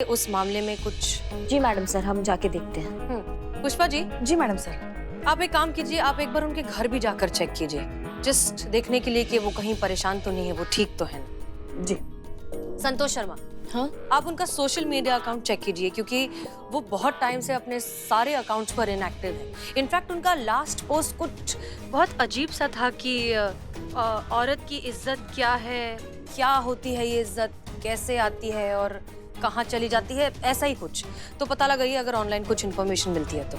उस मामले में कुछ। जी मैडम सर, हम जाके देखते हैं। पुष्पा जी, जी मैडम सर। आप एक काम कीजिए, आप एक बार उनके घर भी जाकर चेक कीजिए, जस्ट देखने के लिए कि वो कहीं परेशान तो नहीं है, वो ठीक तो है ना। जी। संतोष शर्मा, हाँ? आप उनका सोशल मीडिया अकाउंट चेक कीजिए, क्योंकि वो बहुत टाइम से अपने सारे अकाउंट्स पर इनएक्टिव है। इनफैक्ट उनका लास्ट पोस्ट कुछ बहुत अजीब सा था कि औरत की इज्जत क्या है, क्या होती है ये इज्जत, कैसे आती है और कहाँ चली जाती है, ऐसा ही कुछ। तो पता लगाइए अगर ऑनलाइन कुछ इन्फॉर्मेशन मिलती है तो,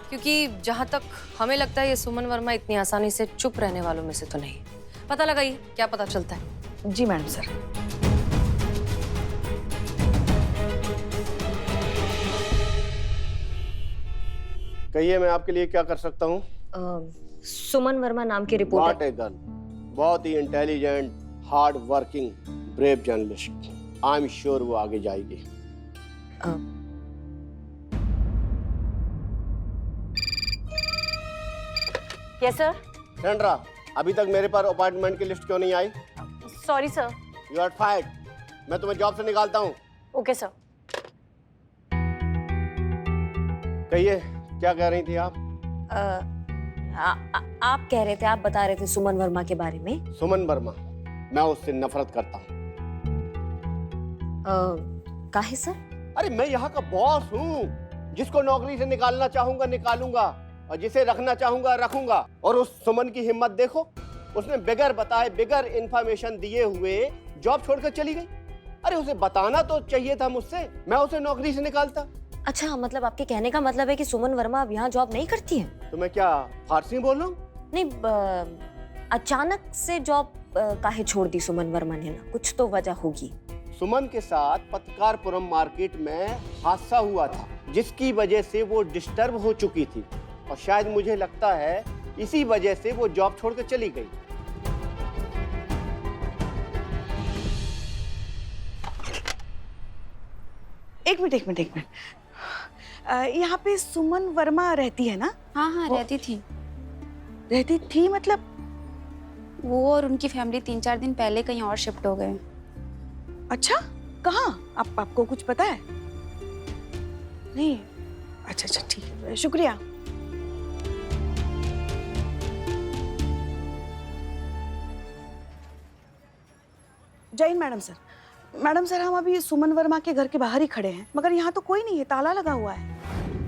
क्योंकि जहाँ तक हमें लगता है ये सुमन वर्मा इतनी आसानी से चुप रहने वालों में से तो नहीं। पता लगाइए, क्या पता चलता है। जी मैडम सर। कहिए, मैं आपके लिए क्या कर सकता हूँ? सुमन वर्मा नाम की रिपोर्टर। नॉट ए गर्ल, बहुत ही intelligent, hard working, brave journalist. I am sure वो आगे जाएगी। Yes sir. सेंड्रा, अभी तक मेरे पर अपॉइंटमेंट की लिस्ट क्यों नहीं आई? Sorry sir. You are fired. मैं तुम्हें जॉब से निकालता हूँ। Okay sir. कहिए, क्या कह रही थी आप? आप कह रहे थे, आप बता रहे थे सुमन वर्मा के बारे में। सुमन वर्मा, मैं उससे नफरत करता हूँ। काहे सर? अरे मैं यहाँ का बॉस हूँ। जिसको नौकरी से निकालना चाहूंगा निकालूंगा, और जिसे रखना चाहूंगा रखूंगा। और उस सुमन की हिम्मत देखो, उसने बगैर बताए, बगैर इंफॉर्मेशन दिए हुए जॉब छोड़कर चली गई। अरे उसे बताना तो चाहिए था मुझसे, मैं उसे नौकरी से निकालता। अच्छा, मतलब आपके कहने का मतलब है कि सुमन वर्मा अब यहाँ जॉब नहीं करती है? तो मैं क्या फारसी बोल रहा हूँ? नहीं, अचानक से जॉब काहे छोड़ दी सुमन वर्मा ने ना? कुछ तो वजह होगी। सुमन के साथ पत्रकारपुरम मार्केट में हादसा हुआ था, जिसकी वजह से वो डिस्टर्ब हो चुकी थी, और शायद मुझे लगता है इसी वजह से वो जॉब छोड़कर चली गई। एक मिनट। यहाँ पे सुमन वर्मा रहती है ना? हाँ, रहती थी। रहती थी मतलब? वो और उनकी फैमिली 3-4 दिन पहले कहीं और शिफ्ट हो गए। अच्छा, कहाँ? आपको कुछ पता है? नहीं। अच्छा, ठीक है, शुक्रिया। जय Hind madam sir. Madam sir, हम अभी सुमन वर्मा के घर के बाहर ही खड़े हैं, मगर यहाँ तो कोई नहीं है, ताला लगा हुआ है।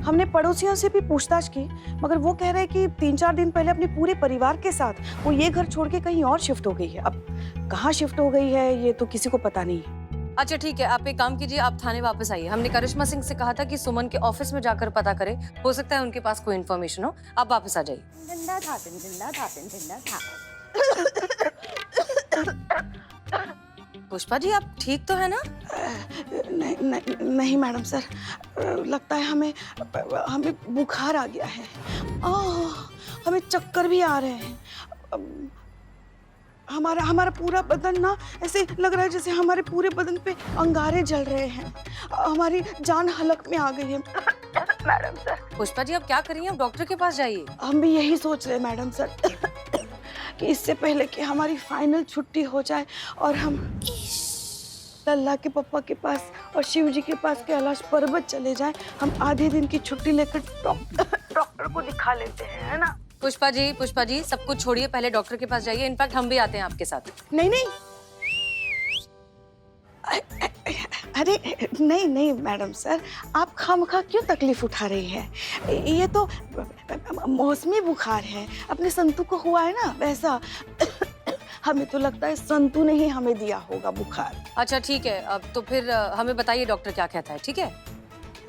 हमने पड़ोसियों से भी पूछताछ की, मगर वो कह रहे हैं कि 3-4 दिन पहले अपने पूरे परिवार के साथ वो ये घर छोड़ के कहीं और शिफ्ट हो गई है। अब कहाँ शिफ्ट हो गई है ये तो किसी को पता नहीं है। अच्छा ठीक है, आप एक काम कीजिए, आप थाने वापस आइए। हमने करिश्मा सिंह से कहा था कि सुमन के ऑफिस में जाकर पता करें, हो सकता है उनके पास कोई इन्फॉर्मेशन हो। आप वापस आ जाइए। पुष्पा जी, आप ठीक तो है ना? नहीं मैडम सर, लगता है हमें बुखार आ गया है। हमें चक्कर भी आ रहे हैं। हमारा पूरा बदन ना ऐसे लग रहा है जैसे हमारे पूरे बदन पे अंगारे जल रहे हैं। हमारी जान हलक में आ गई है मैडम सर। पुष्पा जी, आप क्या करिए, आप डॉक्टर के पास जाइए। हम भी यही सोच रहे हैं मैडम सर कि इससे पहले कि हमारी फाइनल छुट्टी हो जाए और हम लल्ला के पापा के पास और शिव जी के पास कैलाश पर्वत चले जाएं, हम आधे दिन की छुट्टी लेकर डॉक्टर को दिखा लेते हैं, है ना? पुष्पा जी, सब कुछ छोड़िए, पहले डॉक्टर के पास जाइए। इनफैक्ट हम भी आते हैं आपके साथ। नहीं। अरे नहीं मैडम सर, आप खामखा क्यों तकलीफ उठा रही है? ये तो मौसमी बुखार है, अपने संतू को हुआ है ना वैसा। हमें तो लगता है संतू ने ही हमें दिया होगा बुखार। अच्छा ठीक है, अब तो फिर हमें बताइए डॉक्टर क्या कहता है, ठीक है?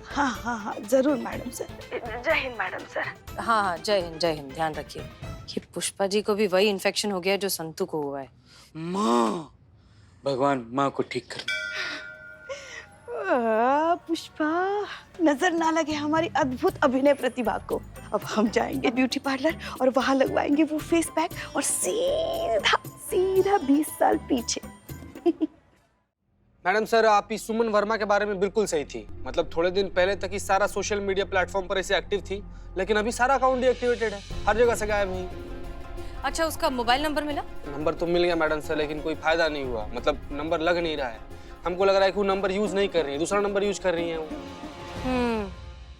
हाँ, जरूर मैडम सर। जय हिंद मैडम सर। हाँ, जय हिंद, ध्यान रखिए। ये पुष्पा जी को भी वही इन्फेक्शन हो गया है जो संतू को हुआ है। माँ, भगवान माँ को ठीक कर। पुष्पा, नजर ना लगे हमारी अद्भुत अभिनय प्रतिभा को। अब हम जाएंगे ब्यूटी पार्लर और वहां लगवाएंगे वो फेस पैक और सीधा 20 साल पीछे। मैडम सर, आप इस सुमन वर्मा के बारे में बिल्कुल सही थी। मतलब थोड़े दिन पहले तक ही सारा सोशल मीडिया प्लेटफॉर्म पर ऐसे एक्टिव थी, लेकिन अभी सारा अकाउंट डीएक्टिवेटेड है, हर जगह से गायब हुई। अच्छा, उसका मोबाइल नंबर मिला? नंबर तो मिल गया मैडम सर, लेकिन कोई फायदा नहीं हुआ। मतलब नंबर लग नहीं रहा है। हमको लग रहा है कि वो नंबर यूज नहीं कर रही है, दूसरा नंबर यूज कर रही है वो।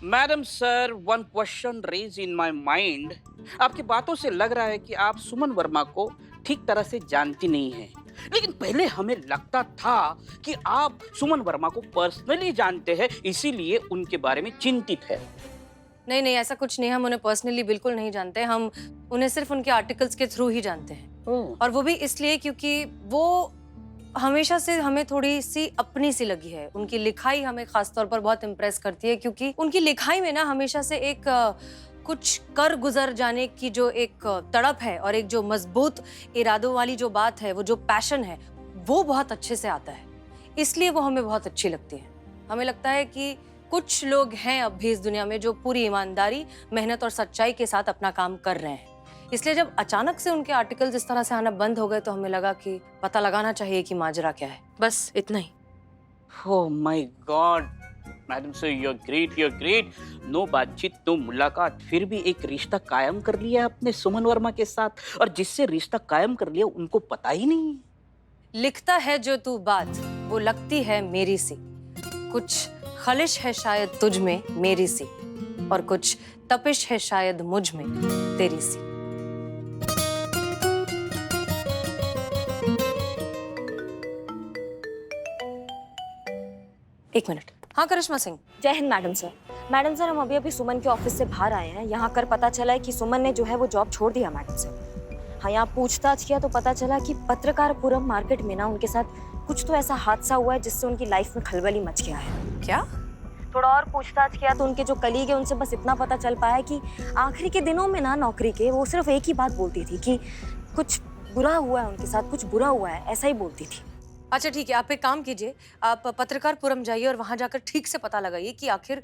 Madam sir, one question raise in my mind. आपकी बातों से लग रहा है कि आप सुमन वर्मा को ठीक तरह से जानती नहीं हैं। लेकिन पहले हमें लगता था कि आप सुमन वर्मा को पर्सनली जानते हैं, इसीलिए उनके बारे में चिंतित है। नहीं नहीं, ऐसा कुछ नहीं, हम उन्हें पर्सनली बिल्कुल नहीं जानते। हम उन्हें सिर्फ उनके आर्टिकल्स के थ्रू ही जानते हैं, और वो भी इसलिए क्योंकि वो हमेशा से हमें थोड़ी सी अपनी सी लगी है। उनकी लिखाई हमें खास तौर पर बहुत इम्प्रेस करती है, क्योंकि उनकी लिखाई में ना हमेशा से एक कुछ कर गुजर जाने की जो एक तड़प है, और एक जो मजबूत इरादों वाली जो बात है, वो जो पैशन है, वो बहुत अच्छे से आता है। इसलिए वो हमें बहुत अच्छी लगती है। हमें लगता है कि कुछ लोग हैं अब भी इस दुनिया में जो पूरी ईमानदारी, मेहनत और सच्चाई के साथ अपना काम कर रहे हैं। इसलिए जब अचानक से उनके आर्टिकल्स इस तरह से आना बंद हो गए, तो हमें लगा कि पता लगाना चाहिए कि माजरा क्या है। बस इतना ही। Oh my god madam sir, you are great, you are great. No बातचीत, नो मुलाकात, फिर भी एक रिश्ता कायम कर लिया अपने सुमन वर्मा के साथ, और जिससे रिश्ता कायम कर लिया उनको पता ही नहीं। लिखता है जो तू बात, वो लगती है मेरी सी। कुछ खलिश है शायद तुझ में मेरी सी, और कुछ तपिश है शायद मुझ में तेरी सी। एक मिनट। हाँ करिश्मा सिंह। जय Hind madam sir. Madam sir, हम अभी अभी सुमन के ऑफिस से बाहर आए हैं। यहाँ कर पता चला है कि सुमन ने जो है वो जॉब छोड़ दिया मैडम सर। हाँ, यहाँ पूछताछ किया तो पता चला कि पत्रकारपुरम मार्केट में ना उनके साथ कुछ तो ऐसा हादसा हुआ है जिससे उनकी लाइफ में खलबली मच गया है। क्या? थोड़ा और पूछताछ किया तो उनके जो कलीग है उनसे बस इतना पता चल पाया कि आखिरी के दिनों में ना नौकरी के वो सिर्फ एक ही बात बोलती थी कि कुछ बुरा हुआ है उनके साथ, कुछ बुरा हुआ है, ऐसा ही बोलती थी। अच्छा ठीक है, आप एक काम कीजिए, आप पत्रकारपुरम जाइए और वहां जाकर ठीक से पता लगाइए कि आखिर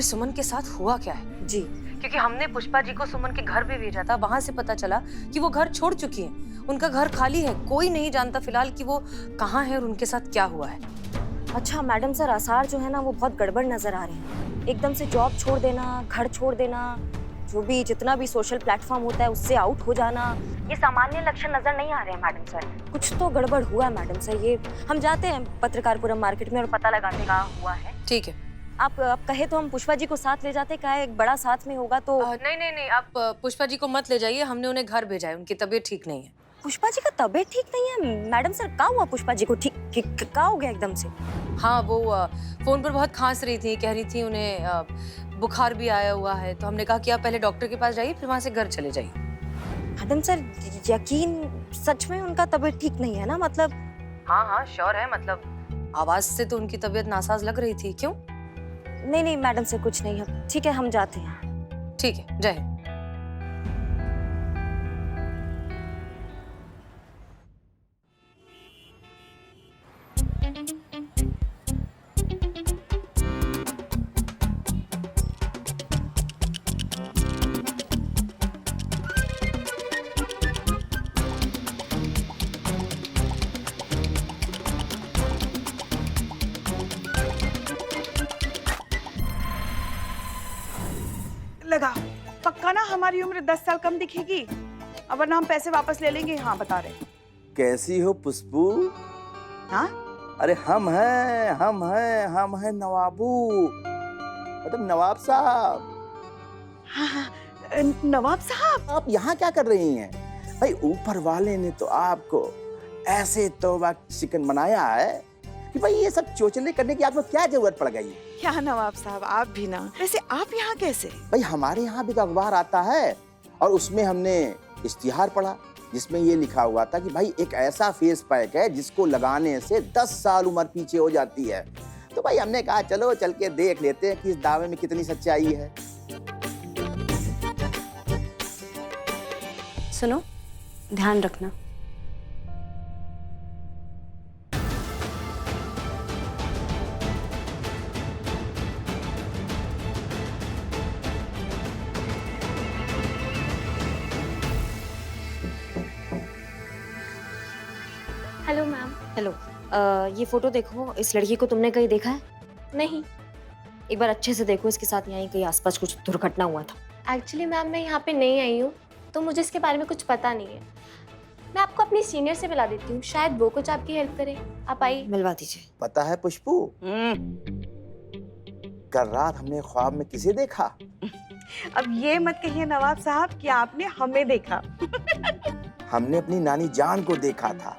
सुमन के साथ हुआ क्या है। जी, क्योंकि हमने पुष्पा जी को सुमन के घर भी भेजा था, वहां से पता चला कि वो घर छोड़ चुकी हैं। उनका घर खाली है, कोई नहीं जानता फिलहाल कि वो कहाँ है और उनके साथ क्या हुआ है। अच्छा मैडम सर, आसार जो है ना वो बहुत गड़बड़ नजर आ रहे हैं। एकदम से जॉब छोड़ देना, घर छोड़ देना, जो भी जितना भी सोशल प्लेटफॉर्म होता है उससे आउट हो जाना, ये सामान्य लक्षण नजर नहीं आ रहे हैं मैडम सर। कुछ तो गड़बड़ हुआ है मैडम सर। ये हम जाते हैं पत्रकारपुरम मार्केट में और पता लगाते कहाँ हुआ है। ठीक है, आप कहे तो हम पुष्पा जी को साथ ले जाते, क्या एक बड़ा साथ में होगा तो। नहीं नहीं नहीं, आप पुष्पा जी को मत ले जाइए, हमने उन्हें घर भेजा है, उनकी तबीयत ठीक नहीं है। पुष्पा जी का तबीयत ठीक नहीं है मैडम सर? क्या हुआ पुष्पा जी को? ठीक क्या हो गया एकदम से? हाँ, वो फोन पर बहुत खांस रही थी, कह रही थी उन्हें बुखार भी आया हुआ है। तो हमने कहा कि आप पहले डॉक्टर के पास जाइए, फिर वहां से घर चले जाइए। मैडम सर, यकीन सच में उनका तबीयत ठीक नहीं है ना? मतलब हाँ हाँ श्योर है, मतलब आवाज से तो उनकी तबीयत नासाज लग रही थी। क्यों? नहीं नहीं मैडम सर, कुछ नहीं है। ठीक है, हम जाते हैं। ठीक है, जय हिंद। लगा पक्का ना हमारी उम्र 10 साल कम दिखेगी, अब वरना हम पैसे वापस ले लेंगे। हाँ बता रहे। कैसी हो पुष्पू? हाँ अरे हम हैं नवाबू, मतलब नवाब साहब। हाँ हाँ, नवाब साहब। आप यहाँ क्या कर रही हैं? भाई ऊपर वाले ने तो आपको ऐसे तौबा चिकन बनाया है कि भाई ये सब चोचले करने की आपको क्या जरूरत पड़ गई? क्या नवाब साहब, आप भी ना। वैसे आप यहाँ कैसे? भाई हमारे यहाँ भी तो अखबार आता है, और उसमें हमने इश्तिहार पढ़ा जिसमें ये लिखा हुआ था कि भाई एक ऐसा फेस पैक है जिसको लगाने से 10 साल उम्र पीछे हो जाती है। तो भाई हमने कहा चलो चल के देख लेते हैं कि इस दावे में कितनी सच्चाई है। सुनो, ध्यान रखना। Hello ma'am. हेलो, ये फोटो देखो। इस लड़की को तुमने कहीं देखा है? नहीं, एक बार अच्छे से देखो, इसके साथ यहीं कहीं आसपास कुछ दुर्घटना हुआ था। एक्चुअली मैम मैं यहाँ पे नई आई हूँ तो मुझे इसके बारे में कुछ पता नहीं है। मैं आपको अपनी सीनियर से मिला देती हूँ, शायद वो कुछ आपकी हेल्प करे। आप आइए। मिलवा दीजिए। पता है पुष्पू, कल रात हमने ख्वाब में किसे देखा? अब ये मत कहिए नवाब साहब कि आपने हमें देखा। हमने अपनी नानी जान को देखा था।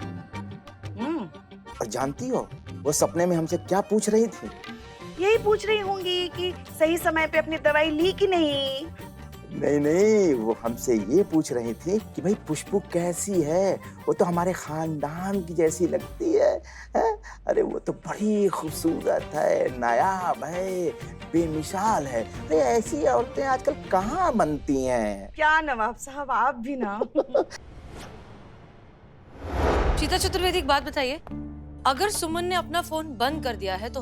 और जानती हो वो सपने में हमसे क्या पूछ रही थी? यही पूछ रही होंगी कि सही समय पे अपनी दवाई ली कि नहीं। नहीं नहीं, वो हमसे ये पूछ रही थी कि भाई पुष्पू कैसी है, वो तो हमारे खानदान की जैसी लगती है, हैं? अरे वो तो बड़ी खूबसूरत है, नायाब है, बेमिसाल है। अरे ऐसी औरतें आजकल कहाँ बनती हैं? क्या नवाब साहब, आप भी ना। शीता चतुर्वेदी, एक बात बताइए, अगर सुमन ने अपना फोन बंद कर दिया है तो